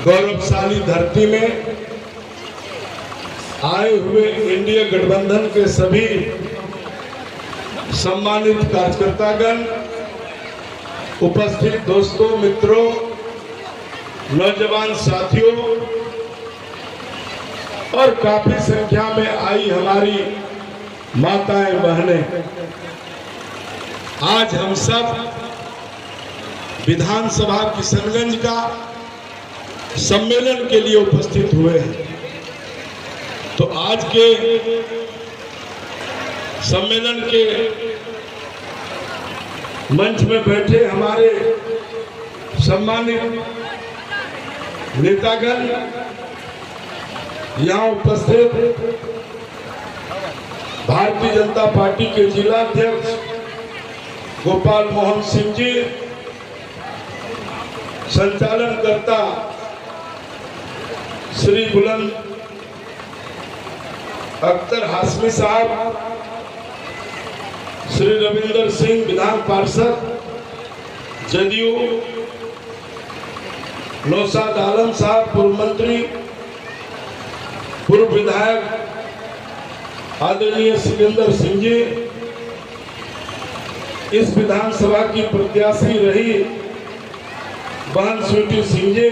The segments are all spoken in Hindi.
गौरवशाली धरती में आए हुए इंडिया गठबंधन के सभी सम्मानित कार्यकर्तागण, उपस्थित दोस्तों, मित्रों, नौजवान साथियों और काफी संख्या में आई हमारी माताएं बहनें, आज हम सब विधानसभा किशनगंज का सम्मेलन के लिए उपस्थित हुए हैं। तो आज के सम्मेलन के मंच में बैठे हमारे सम्मानित नेतागण, यहाँ उपस्थित भारतीय जनता पार्टी के जिला अध्यक्ष गोपाल मोहन सिंह जी, संचालनकर्ता श्री बुलंद अख्तर हाशमी साहब, श्री रविंदर सिंह विधान पार्षद जदयू, नौशाद आलम साहब पूर्व मंत्री, पूर्व विधायक आदरणीय सिकंदर सिंह जी, इस विधानसभा की प्रत्याशी रही बहन स्वीटी सिंह जी,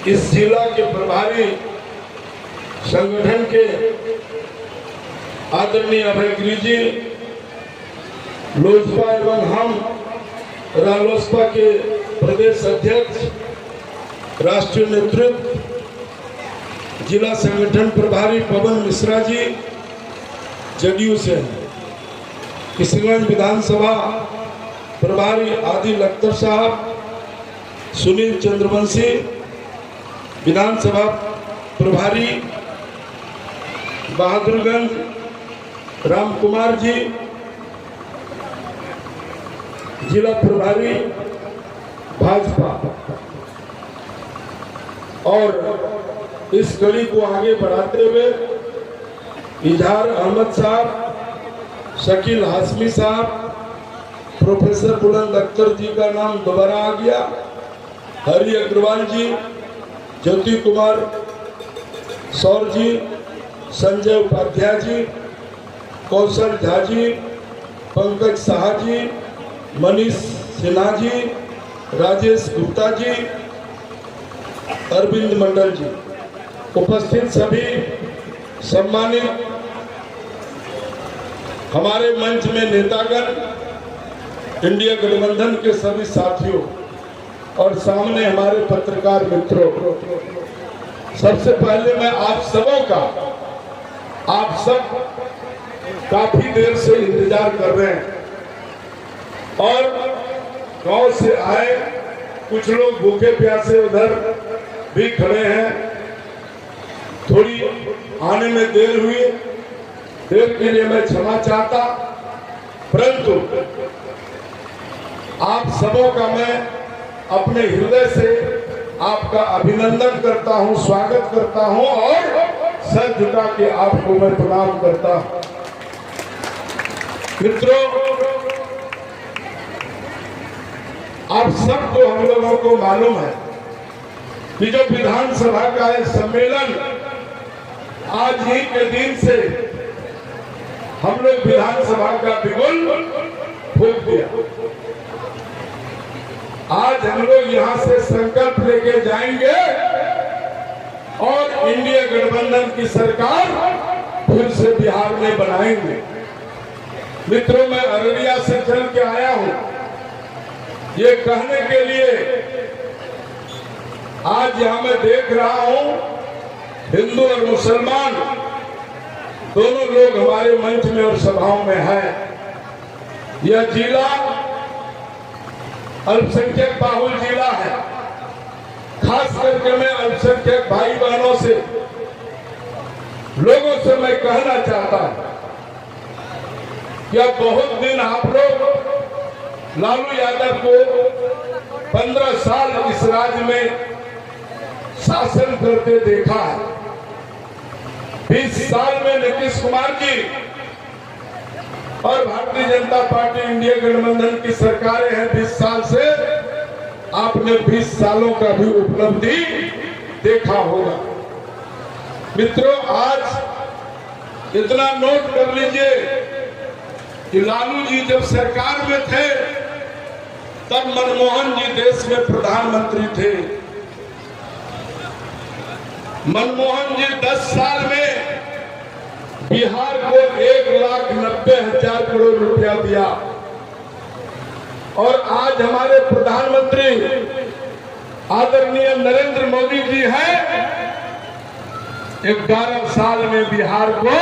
इस जिला के प्रभारी संगठन के आदरणीय अभय गिरी जी, लोजपा एवं हम रालोसपा के प्रदेश अध्यक्ष, राष्ट्रीय नेतृत्व, जिला संगठन प्रभारी पवन मिश्रा जी जदयू से, किशनगंज विधानसभा प्रभारी आदिल अख्तर साहब, सुनील चंद्रवंशी विधानसभा प्रभारी, बहादुरगंज राम कुमार जी जिला प्रभारी भाजपा, और इस कड़ी को आगे बढ़ाते हुए इजहार अहमद साहब, शकील हाशमी साहब, प्रोफेसर बुलंद अख्तर जी का नाम दोबारा आ गया, हरि अग्रवाल जी, ज्योति कुमार सौर जी, संजय उपाध्याय जी, कौशल झा जी, पंकज साहा जी, मनीष सिन्हा जी, राजेश गुप्ता जी, अरविंद मंडल जी, उपस्थित सभी सम्मानित हमारे मंच में नेतागण, इंडिया गठबंधन के सभी साथियों और सामने हमारे पत्रकार मित्रों, सबसे पहले मैं आप सबों का, आप सब काफी देर से इंतजार कर रहे हैं और गांव से आए कुछ लोग भूखे प्यासे उधर भी खड़े हैं, थोड़ी आने में देर हुई, देर के लिए मैं क्षमा चाहता, परंतु आप सबों का मैं अपने हृदय से आपका अभिनंदन करता हूं, स्वागत करता हूं और सर झुका के आपको मैं प्रणाम करता हूं। मित्रों, आप सबको, हम लोगों को मालूम है कि जो विधानसभा का एक सम्मेलन आज ही के दिन से हम लोग विधानसभा का बिगुल फूंक दिया। आज हम लोग यहां से संकल्प लेके जाएंगे और इंडिया गठबंधन की सरकार फिर से बिहार में बनाएंगे। मित्रों, मैं अररिया से चल के आया हूं ये कहने के लिए, आज यहां मैं देख रहा हूं हिंदू और मुसलमान दोनों लोग हमारे मंच में और सभाओं में हैं। यह जिला अल्पसंख्यक बाहुल जिला है, खास करके मैं अल्पसंख्यक भाई बहनों से, लोगों से मैं कहना चाहता हूं कि अब बहुत दिन आप लोग लालू यादव को 15 साल इस राज्य में शासन करते देखा है। 20 साल में नीतीश कुमार जी और भारतीय जनता पार्टी इंडिया गठबंधन की सरकारें हैं 20 साल से, आपने 20 सालों का भी उपलब्धि देखा होगा। मित्रों, आज इतना नोट कर लीजिए कि लालू जी जब सरकार में थे तब मनमोहन जी देश में प्रधानमंत्री थे। मनमोहन जी 10 साल में बिहार को 1,90,000 करोड़ रुपया दिया और आज हमारे प्रधानमंत्री आदरणीय नरेंद्र मोदी जी हैं, 11 साल में बिहार को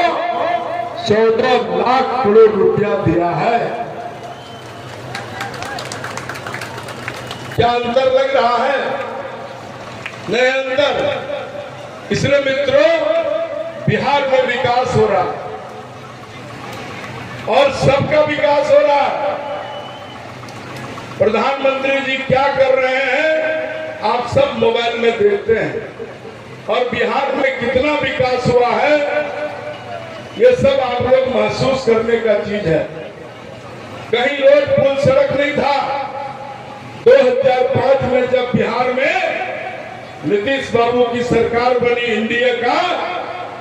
14 लाख करोड़ रुपया दिया है। क्या अंतर लग रहा है? नए अंतर। इसलिए मित्रों, बिहार में विकास हो रहा है और सबका विकास हो रहा है। प्रधानमंत्री जी क्या कर रहे हैं आप सब मोबाइल में देखते हैं और बिहार में कितना विकास हुआ है ये सब आप लोग महसूस करने का चीज है। कहीं रोड पुल सड़क नहीं था। 2005 में जब बिहार में नीतीश बाबू की सरकार बनी इंडिया का,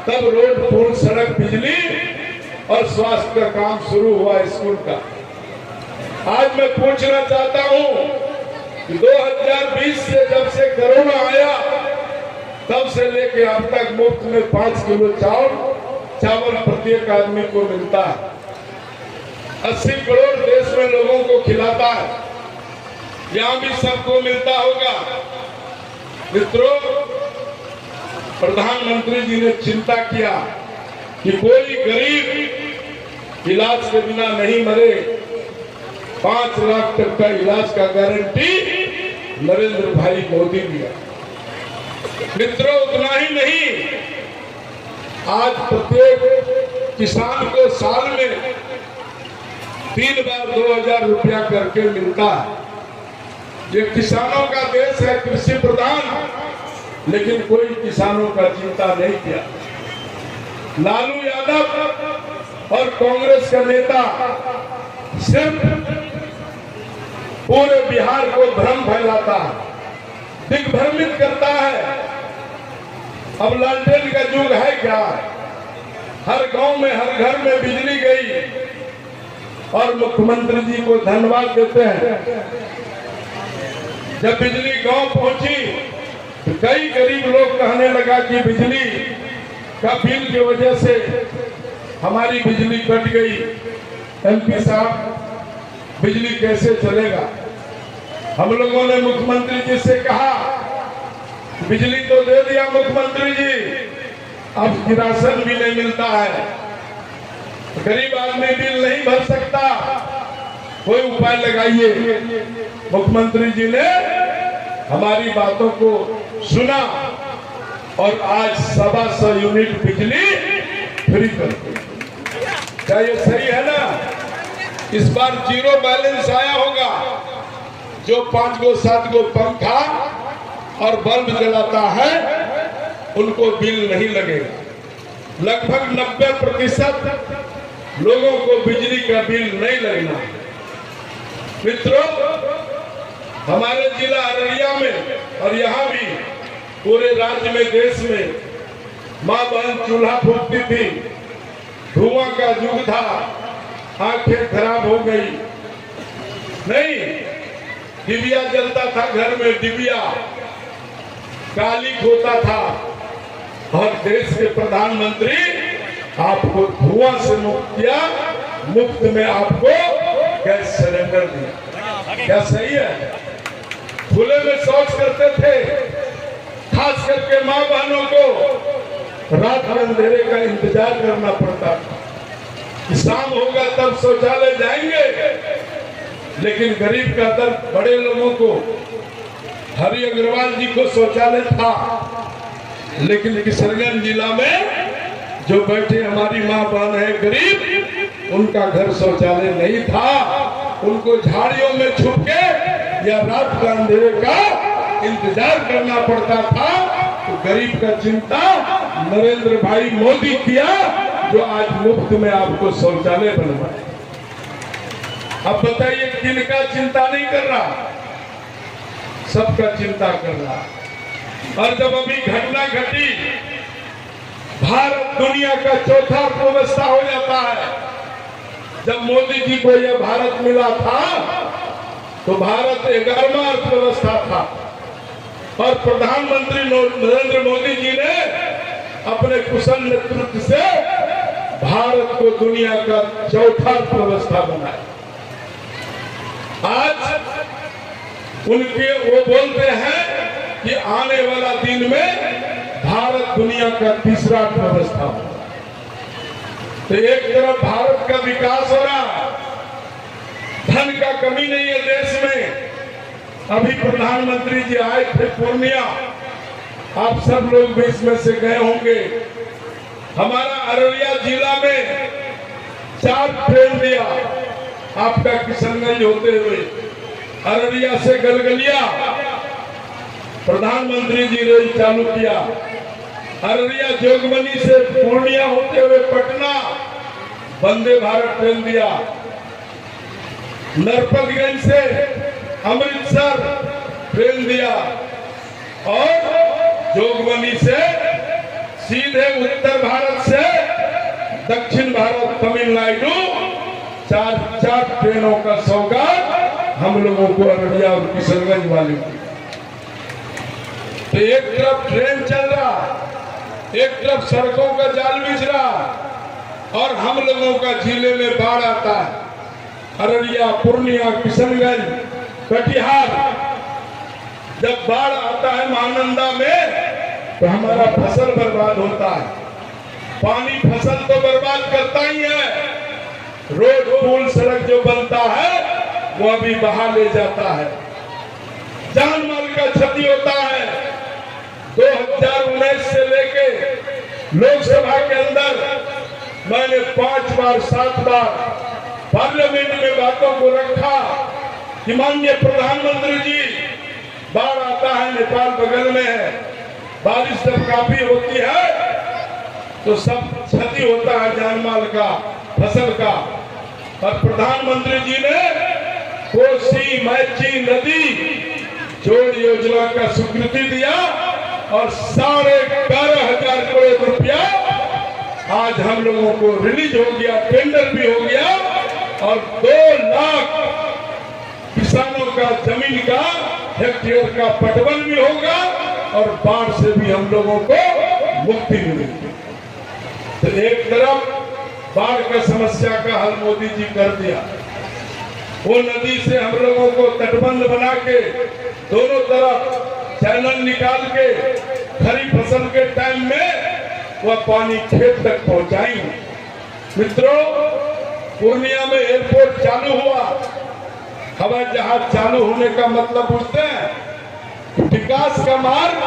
तब रोड पुल सड़क बिजली और स्वास्थ्य का काम शुरू हुआ स्कूल का। आज मैं पूछना चाहता हूं कि 2020 से जब से कोरोना आया तब से लेके अब तक मुफ्त में 5 किलो चावल प्रत्येक आदमी को मिलता है। 80 करोड़ देश में लोगों को खिलाता है। यहां भी सबको मिलता होगा। मित्रों, प्रधानमंत्री जी ने चिंता किया कि कोई गरीब इलाज के बिना नहीं मरे। 5 लाख तक का इलाज का गारंटी नरेंद्र भाई मोदी दिया। मित्रों, उतना ही नहीं, आज प्रत्येक किसान को साल में 3 बार 2,000 रुपया करके मिलता है। ये किसानों का देश है, कृषि प्रधान, लेकिन कोई किसानों का चिंता नहीं किया। लालू यादव और कांग्रेस का नेता सिर्फ पूरे बिहार को भ्रम फैलाता है, दिग्भ्रमित करता है। अब लालटेन का युग है क्या? हर गांव में, हर घर में बिजली गई और मुख्यमंत्री जी को धन्यवाद देते हैं। जब बिजली गांव पहुंची तो कई गरीब लोग कहने लगा कि बिजली का बिल की वजह से हमारी बिजली कट गई। एमपी साहब, बिजली कैसे चलेगा? हम लोगों ने मुख्यमंत्री जी से कहा, बिजली तो दे दिया मुख्यमंत्री जी, अब किरासन भी नहीं मिलता है, गरीब आदमी बिल नहीं भर सकता, कोई उपाय लगाइए। मुख्यमंत्री जी ने हमारी बातों को सुना और आज 125 यूनिट बिजली फ्री कर दी। क्या ये सही है ना? इस बार 0 बैलेंस आया होगा। जो 5 गो 7 गो पंखा और बल्ब जलाता है उनको बिल नहीं लगेगा। लगभग 90% लोगों को बिजली का बिल नहीं लगना। मित्रों, हमारे जिला अररिया में और यहाँ भी पूरे राज्य में, देश में माँ बहन चूल्हा फूकती थी, धुआं का युग था, आंखें खराब हो गई। नहीं, डिबिया जलता था घर में, डिबिया कालिक होता था और देश के प्रधानमंत्री आपको धुआं से मुक्त किया, मुफ्त में आपको गैस सिलेंडर दिया। क्या सही है? खुले में शौच करते थे, खास करके माँ बहनों को रात में अंधेरे का इंतजार करना पड़ता था। शाम होगा तब शौचालय जाएंगे, लेकिन गरीब का दर्द बड़े लोगों को, हरि अग्रवाल जी को शौचालय था, लेकिन किशनगंज जिला में जो बैठे हमारी माँ बहन है गरीब, उनका घर शौचालय नहीं था। उनको झाड़ियों में छुप के या रात का अंधेरे का इंतजार करना पड़ता था। तो गरीब का चिंता नरेंद्र भाई मोदी किया, जो आज मुफ्त में आपको शौचालय बनवाए। अब बताइए किन का चिंता नहीं कर रहा? सबका चिंता कर रहा। और जब अभी घटना घटी, भारत दुनिया का चौथा अर्थव्यवस्था हो जाता है। जब मोदी जी को यह भारत मिला था तो भारत 11वां अर्थव्यवस्था था, और प्रधानमंत्री नरेंद्र मोदी जी ने अपने कुशल नेतृत्व से भारत को दुनिया का चौथा अर्थव्यवस्था बनाया। आज उनके वो बोलते हैं कि आने वाला दिन में भारत दुनिया का तीसरा अर्थव्यवस्था हो। तो एक तरफ भारत का विकास हो रहा, धन का कमी नहीं है देश में। अभी प्रधानमंत्री जी आए थे पूर्णिया, आप सब लोग भी इसमें से गए होंगे। हमारा अररिया जिला में 4 ट्रेन दिया, आपका किशनगंज होते हुए अररिया से गलगलिया प्रधानमंत्री जी रेल चालू किया। अररिया जोगबनी से पूर्णिया होते हुए पटना वंदे भारत ट्रेन दिया। नरपतगंज से अमृतसर ट्रेन दिया, और जोगबनी से सीधे उत्तर भारत से दक्षिण भारत तमिलनाडु 4 ट्रेनों का सौगात हम लोगों को अररिया और किशनगंज वाले को। तो एक तरफ ट्रेन चल रहा, एक तरफ सड़कों का जाल बिछ रहा, और हम लोगों का जिले में बाढ़ आता है। अररिया, पूर्णिया, किशनगंज, कटिहार, जब बाढ़ आता है महानंदा में तो हमारा फसल बर्बाद होता है। पानी फसल तो बर्बाद करता ही है, रोड पुल सड़क जो बनता है वो अभी बहा ले जाता है, जान माल का क्षति होता है। 2019 से लेके लोकसभा के अंदर मैंने 5 बार 7 बार पार्लियामेंट में बातों को रखा कि माननीय प्रधानमंत्री जी, बाढ़ आता है, नेपाल बगल में है, बारिश जब काफी होती है तो सब क्षति होता है जान माल का, फसल का। और प्रधानमंत्री जी ने कोसी मैची नदी जोड़ योजना का स्वीकृति दिया, और 11,500 करोड़ रुपया आज हम लोगों को रिलीज हो गया, टेंडर भी हो गया, और 2 लाख किसानों का जमीन का हेक्टेयर का पटवन भी होगा, और बाढ़ से भी हम लोगों को मुक्ति मिलेगी। तो एक तरफ बाढ़ का समस्या का हल मोदी जी कर दिया, वो नदी से हम लोगों को तटबंध बना के दोनों तरफ चैनल निकाल के खरीफ फसल के टाइम में वह पानी खेत तक पहुंचाएंगे। मित्रों, पूर्णिया में एयरपोर्ट चालू हुआ, हवाई जहाज चालू होने का मतलब पूछते हैं, विकास का मार्ग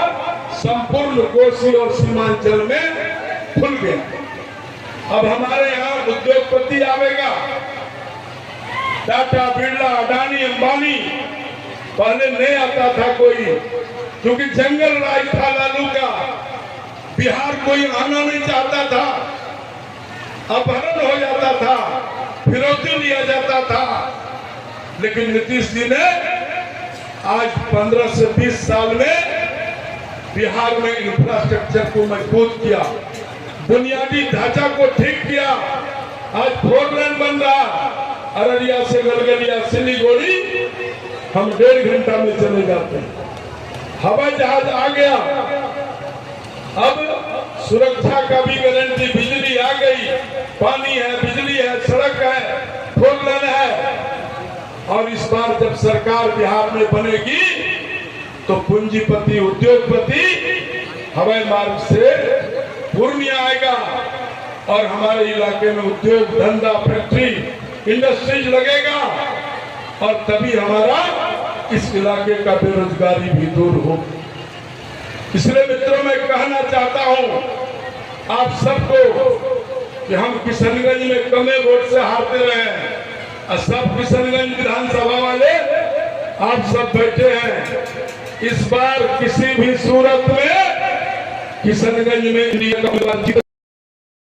संपूर्ण कोसी और सीमांचल में खुल गया। अब हमारे यहाँ उद्योगपति आवेगा, टाटा, बिरला, अडानी, अंबानी, पहले नहीं आता था कोई, क्योंकि जंगल राज था लालू का, बिहार कोई आना नहीं चाहता था, अपहरण हो जाता था, फिरौती लिया जाता था। लेकिन नीतीश जी ने आज 15 से 20 साल में बिहार में इंफ्रास्ट्रक्चर को मजबूत किया, बुनियादी ढांचा को ठीक किया। आज 4 लेन बन रहा, अररिया से गलगलिया, सिलीगुड़ी हम 1.5 घंटा में चले जाते हैं। हवाई जहाज आ गया, अब सुरक्षा का भी गारंटी, बिजली आ गई, पानी है, बिजली है, सड़क है, 4 लेन है। और इस बार जब सरकार बिहार में बनेगी तो पूंजीपति, उद्योगपति हवाई मार्ग से पूर्णिया आएगा, और हमारे इलाके में उद्योग धंधा, फैक्ट्री, इंडस्ट्रीज लगेगा, और तभी हमारा इस इलाके का बेरोजगारी भी दूर हो। इसलिए मित्रों, मैं कहना चाहता हूं आप सबको कि हम किशनगंज में कमे वोट से हारते रहे हैं, और सब किशनगंज विधानसभा वाले आप सब बैठे हैं। इस बार किसी भी सूरत में किशनगंज में इंडिया का